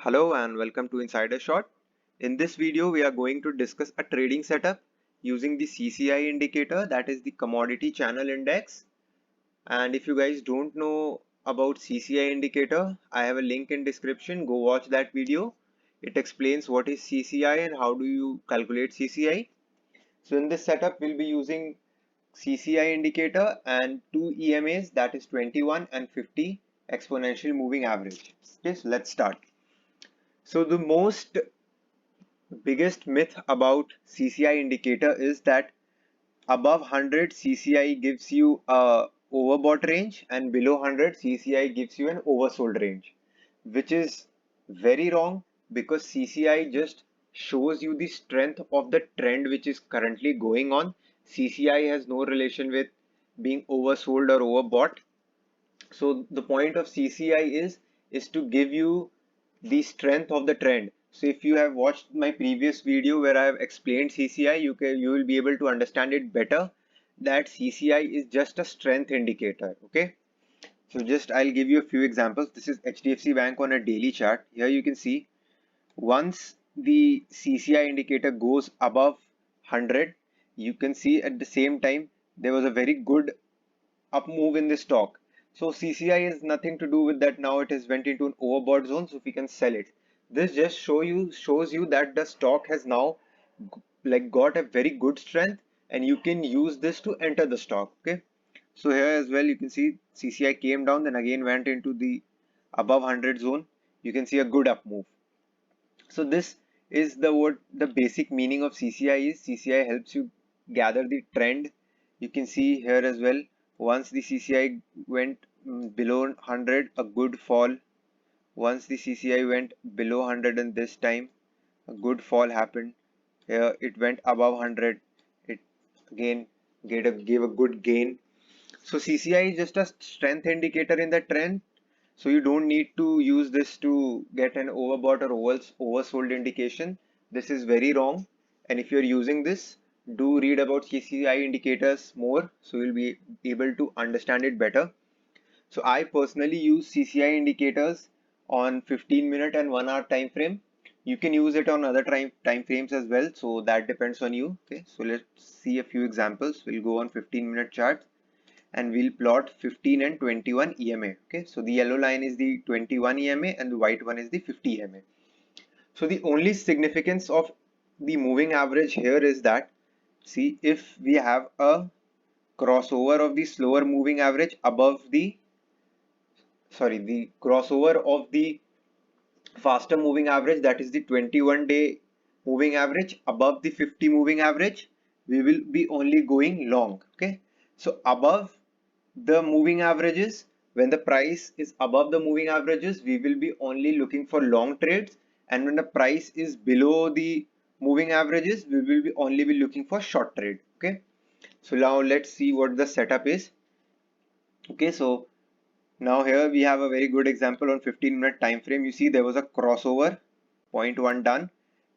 Hello and welcome to Insider Shot. In this video, we are going to discuss a trading setup using the CCI indicator, that is the Commodity Channel Index. And if you guys don't know about CCI indicator, I have a link in description. Go watch that video. It explains what is CCI and how do you calculate CCI. So in this setup, we'll be using CCI indicator and two EMAs, that is 21 and 50 exponential moving average. Okay, so let's start. So the most biggest myth about CCI indicator is that above 100 CCI gives you a overbought range and below 100 CCI gives you an oversold range, which is very wrong because CCI just shows you the strength of the trend which is currently going on. CCI has no relation with being oversold or overbought. So the point of CCI is to give you the strength of the trend. So if you have watched my previous video where I have explained CCI, you will be able to understand it better that CCI is just a strength indicator. Okay. So just I'll give you a few examples. This is HDFC Bank on a daily chart. Here you can see once the CCI indicator goes above 100, you can see at the same time there was a very good up move in the stock. So CCI is nothing to do with that. Now it has went into an overbought zone, so we can sell it. This just shows you that the stock has now got a very good strength, and you can use this to enter the stock. Okay. So here as well you can see CCI came down, then again went into the above 100 zone. You can see a good up move. So this is what the basic meaning of CCI is. CCI helps you gather the trend. You can see here as well. Once the CCI went below 100, a good fall. Once the CCI went below 100 and this time a good fall happened. Here it went above 100. It again gave a good gain. So CCI is just a strength indicator in the trend. So you don't need to use this to get an overbought or oversold indication. This is very wrong. And if you're using this, do read about CCI indicators more so you'll be able to understand it better. So I personally use CCI indicators on 15-minute and 1 hour time frame. You can use it on other time frames as well. So that depends on you. Okay. So let's see a few examples. We'll go on 15-minute chart and we'll plot 15 and 21 EMA. Okay, so the yellow line is the 21 EMA and the white one is the 50 EMA. So the only significance of the moving average here is that, see, if we have a crossover of the slower moving average above the crossover of the faster moving average, that is the 21-day moving average above the 50 moving average, we will be only going long. Okay, so above the moving averages, when the price is above the moving averages, we will be only looking for long trades, and when the price is below the moving averages, we will be only be looking for short trade. Okay, so now let's see what the setup is. Okay, so now here we have a very good example on 15-minute time frame. You see there was a crossover, point 1 done.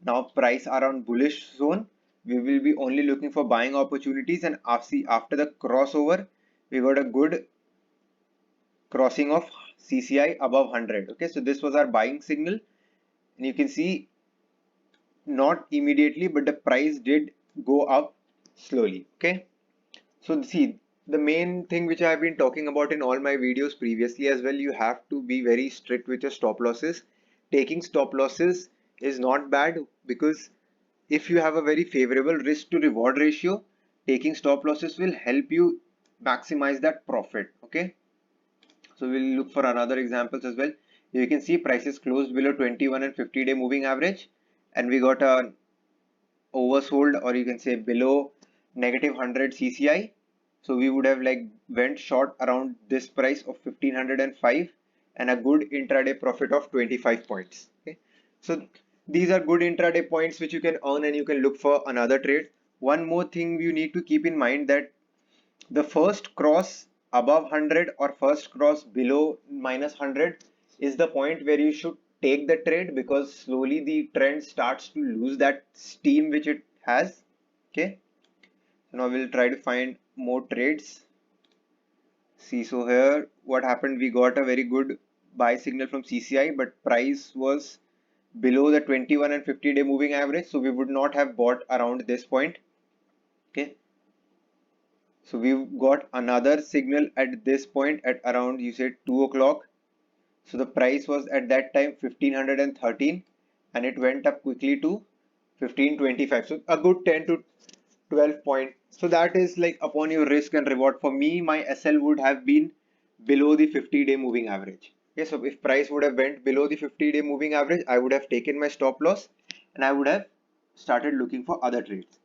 Now price around bullish zone. We will be only looking for buying opportunities, and after the crossover, we got a good crossing of CCI above 100. Okay, so this was our buying signal, and you can see not immediately, but the price did go up slowly. Okay, so see, the main thing which I have been talking about in all my videos previously as well, you have to be very strict with your stop losses. Taking stop losses is not bad because if you have a very favorable risk to reward ratio, taking stop losses will help you maximize that profit. Okay, so we'll look for another examples as well. You can see prices closed below 21 and 50-day moving average, and we got a oversold, or you can say below negative 100 CCI. So we would have went short around this price of 1505 and a good intraday profit of 25 points. Okay, so these are good intraday points which you can earn and you can look for another trade. One more thing you need to keep in mind, that the first cross above 100 or first cross below minus 100 is the point where you should take the trade, because slowly the trend starts to lose that steam which it has. Okay, so now we'll try to find more trades. See, so here what happened, we got a very good buy signal from CCI, but price was below the 21 and 50-day moving average, so we would not have bought around this point. Okay, so we've got another signal at this point at around, you said, 2 o'clock. So the price was at that time 1513 and it went up quickly to 1525. So a good 10 to 12 point. So that is like upon your risk and reward. For me, my SL would have been below the 50-day moving average. Okay, so if price would have went below the 50-day moving average, I would have taken my stop loss and I would have started looking for other trades.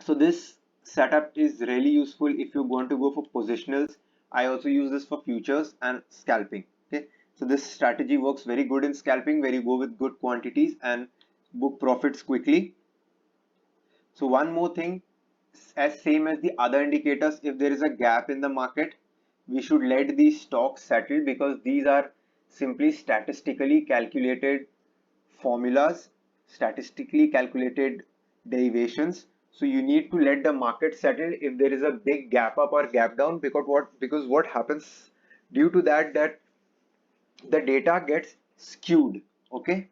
So this setup is really useful if you want to go for positionals. I also use this for futures and scalping. Okay, so this strategy works very good in scalping, where you go with good quantities and book profits quickly. So one more thing, as same as the other indicators, if there is a gap in the market, we should let these stocks settle, because these are simply statistically calculated formulas, statistically calculated derivations. So you need to let the market settle if there is a big gap up or gap down, because what happens due to that the data gets skewed. Okay,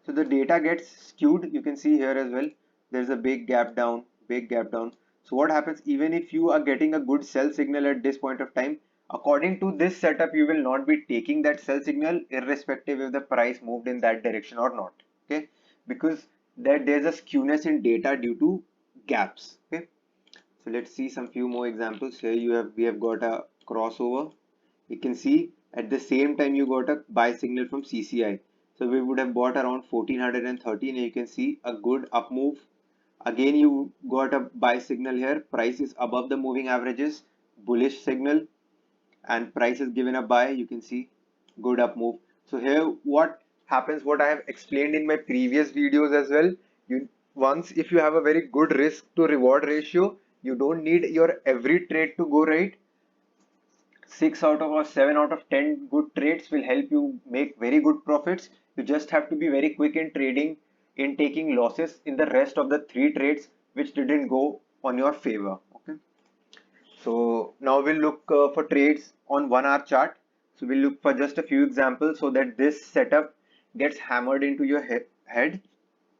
so the data gets skewed. You can see here as well, there's a big gap down, big gap down. So what happens, even if you are getting a good sell signal at this point of time, according to this setup, you will not be taking that sell signal irrespective if the price moved in that direction or not. Okay, because that there's a skewness in data due to gaps. Okay, so let's see some few more examples. Here we have got a crossover. You can see at the same time you got a buy signal from CCI. So we would have bought around 1413 and you can see a good up move. Again you got a buy signal here. Price is above the moving averages, bullish signal, and price is given a buy. You can see good up move. So here what happens, what I have explained in my previous videos as well, you once if you have a very good risk to reward ratio, you don't need your every trade to go right. 6 out of or 7 out of 10 good trades will help you make very good profits. You just have to be very quick in trading, in taking losses in the rest of the 3 trades which didn't go on your favor. Okay, so now we'll look for trades on 1 hour chart. So we'll look for just a few examples so that this setup gets hammered into your head,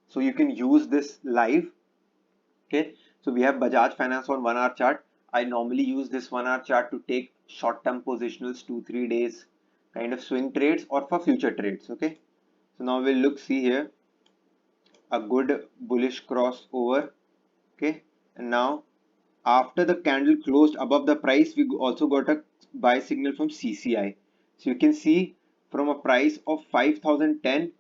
so you can use this live. Okay, so we have Bajaj Finance on 1 hour chart. I normally use this 1 hour chart to take short-term positionals, 2-3 days kind of swing trades, or for future trades. Okay, so now we'll look, see here, a good bullish crossover. Okay, and now after the candle closed above the price, we also got a buy signal from CCI. So you can see from a price of 5010,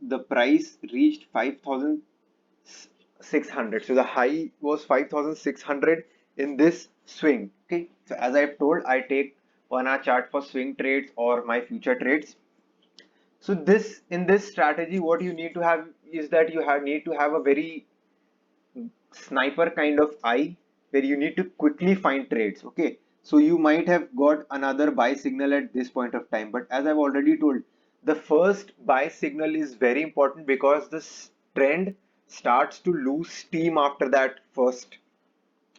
the price reached 5600. So the high was 5600 in this swing. Okay, so as I've told, I take 1 hour chart for swing trades or my future trades. So this, in this strategy, what you need to have is that need to have a very sniper kind of eye, where you need to quickly find trades. Okay, so you might have got another buy signal at this point of time, but as I've already told, the first buy signal is very important, because this trend starts to lose steam after that first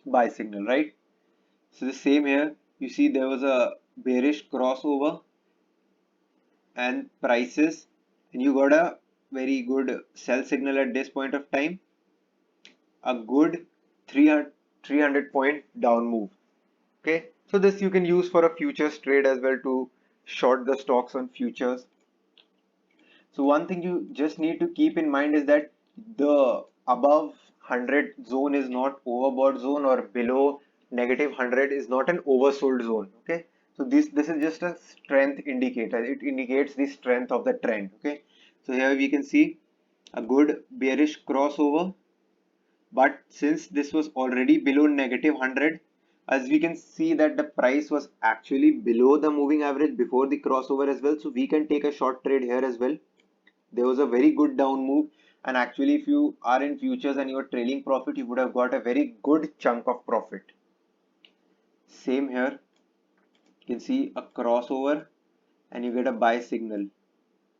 buy signal, right? So the same here, you see there was a bearish crossover and prices, and you got a very good sell signal at this point of time, a good 300 point down move. Okay, so this you can use for a futures trade as well, to short the stocks on futures. So one thing you just need to keep in mind is that the above 100 zone is not overbought zone, or below negative 100 is not an oversold zone. Okay, so this is just a strength indicator. It indicates the strength of the trend. Okay, so here we can see a good bearish crossover, but since this was already below negative 100, as we can see that the price was actually below the moving average before the crossover as well, so we can take a short trade here as well. There was a very good down move, and actually if you are in futures and you are trailing profit, you would have got a very good chunk of profit. Same here, you can see a crossover and you get a buy signal,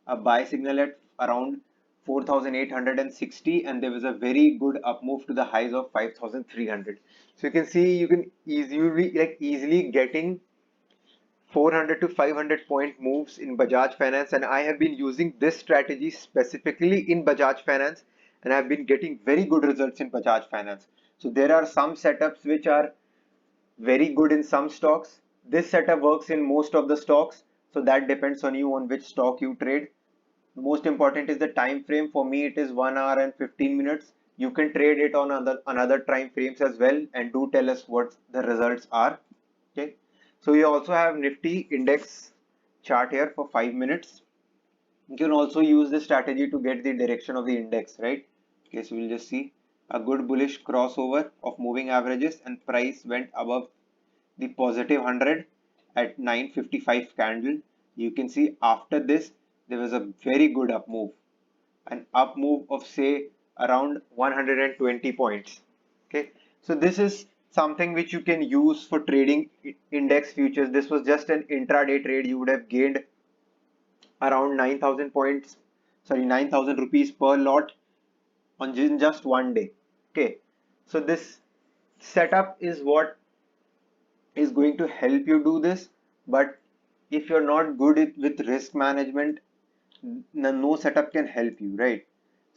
at around 4860, and there was a very good up move to the highs of 5300. So you can see, you can easily getting 400 to 500 point moves in Bajaj Finance, and I have been using this strategy specifically in Bajaj Finance, and I've been getting very good results in Bajaj Finance. So there are some setups which are very good in some stocks. This setup works in most of the stocks, so that depends on you on which stock you trade. The most important is the time frame. For me, it is 1 hour and 15 minutes. You can trade it on another time frames as well, and do tell us what the results are. Okay. So we also have Nifty index chart here for 5 minutes. You can also use this strategy to get the direction of the index, right? Okay, so we'll just see a good bullish crossover of moving averages, and price went above the positive 100 at 9:55 candle. You can see after this there was a very good up move, an up move of say around 120 points. Okay, so this is something which you can use for trading index futures. This was just an intraday trade. You would have gained around 9,000 points, sorry, 9,000 rupees per lot on just one day. Okay, so this setup is what is going to help you do this. But if you're not good with risk management, no setup can help you, right?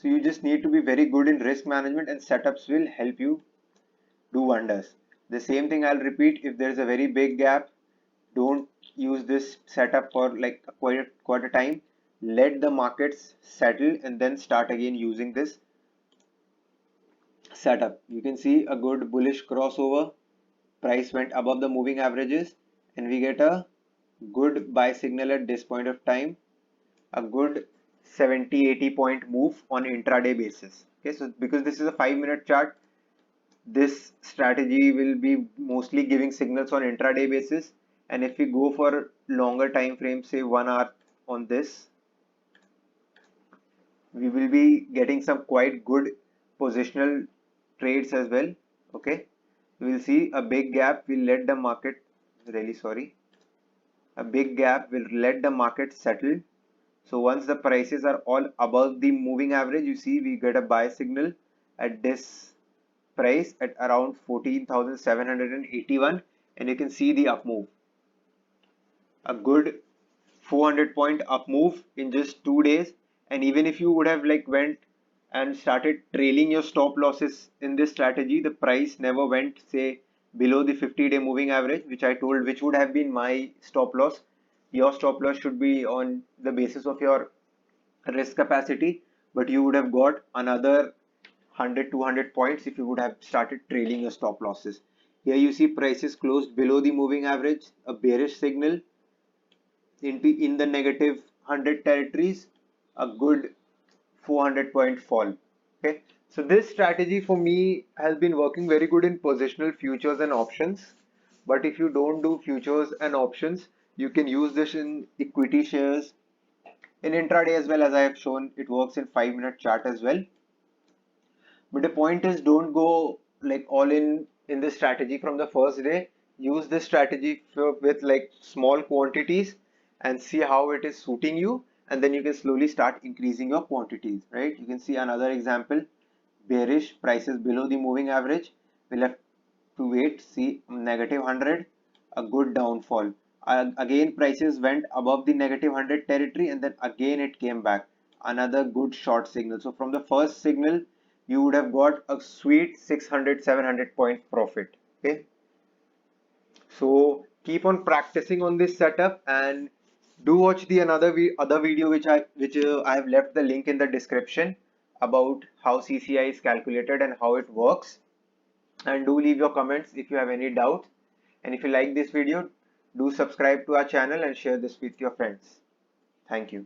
So you just need to be very good in risk management, and setups will help you do wonders. The same thing I'll repeat: if there's a very big gap, don't use this setup for like a quarter time. Let the markets settle and then start again using this setup. You can see a good bullish crossover. Price went above the moving averages, and we get a good buy signal at this point of time. A good 70-80 point move on intraday basis. Okay, so because this is a 5-minute chart, this strategy will be mostly giving signals on intraday basis. And if we go for longer time frame, say 1 hour on this, we will be getting some quite good positional trades as well. Okay, we will see a big gap. We'll let the market, really sorry, a big gap will let the market settle. So once the prices are all above the moving average, you see we get a buy signal at this price at around 14,781, and you can see the up move. A good 400 point up move in just 2 days. And even if you would have like went and started trailing your stop losses in this strategy, the price never went say below the 50-day moving average, which I told, which would have been my stop loss. Your stop loss should be on the basis of your risk capacity, but you would have got another 100-200 points if you would have started trailing your stop losses. Here you see prices closed below the moving average, a bearish signal in the negative 100 territories, a good 400 point fall. Okay, so this strategy for me has been working very good in positional futures and options. But if you don't do futures and options, you can use this in equity shares, in intraday as well. As I have shown, it works in 5-minute chart as well. But the point is, don't go like all in this strategy from the first day. Use this strategy with like small quantities and see how it is suiting you, and then you can slowly start increasing your quantities, right? You can see another example: bearish, prices below the moving average. We'll have to wait. See negative 100, a good downfall. Again prices went above the negative 100 territory, and then again it came back, another good short signal. So from the first signal you would have got a sweet 600-700 point profit. Okay, so keep on practicing on this setup, and do watch the other video which I have left the link in the description about how CCI is calculated and how it works. And do leave your comments if you have any doubt. And if you like this video, do subscribe to our channel and share this with your friends. Thank you.